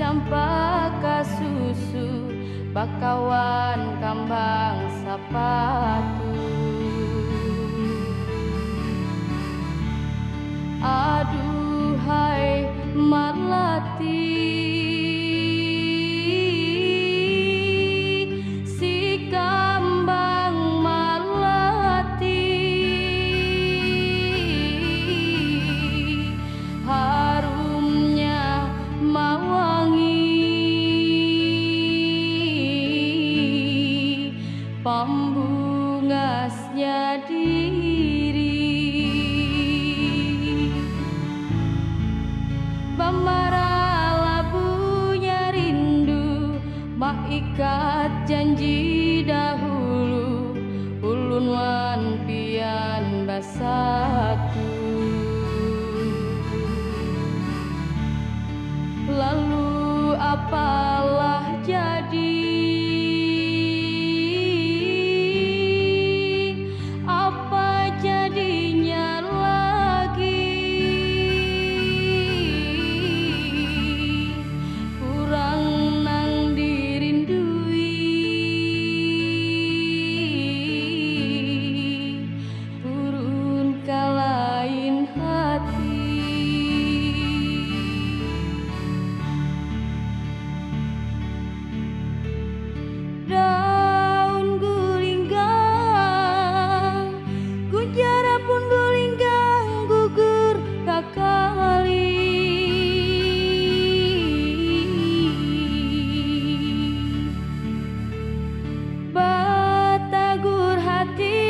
campaka susu bakawan kambang sapatu. Aduhai malati, si kambang malati, harumnya mawangi, pambungasnya diri. Bambara labunya rindu, maikat janji dahulu, ulun wan pian basatu. Lalu apalah jadi, apa jadinya lagi, kurang nang dirindui, turun ke lain hati. Daun gulinggang, kunjara pun gulinggang, gugur kakali. Batagur hati,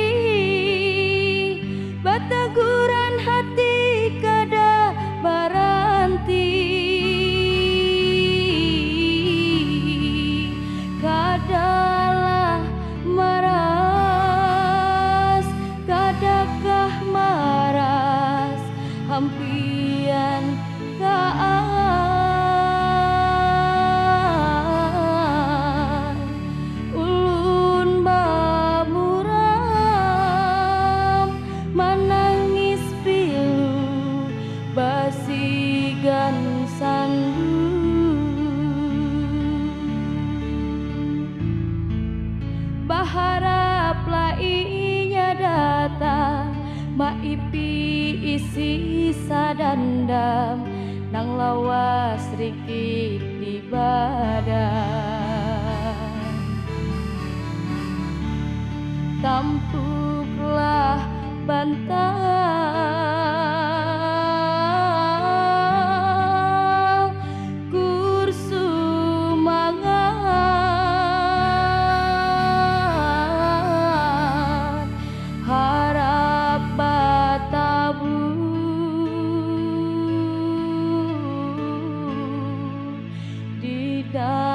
bataguran hati kada baranti, kadalah maras, kadakah maras, hampian kaan, ulun bamuram, manangis pilu, basigan sandu. Baharaplah inya datang, maipi isi sadandam, nang lawas rikik di badan. Tampuklah bantal, kursu mangan, harap batabu di dalam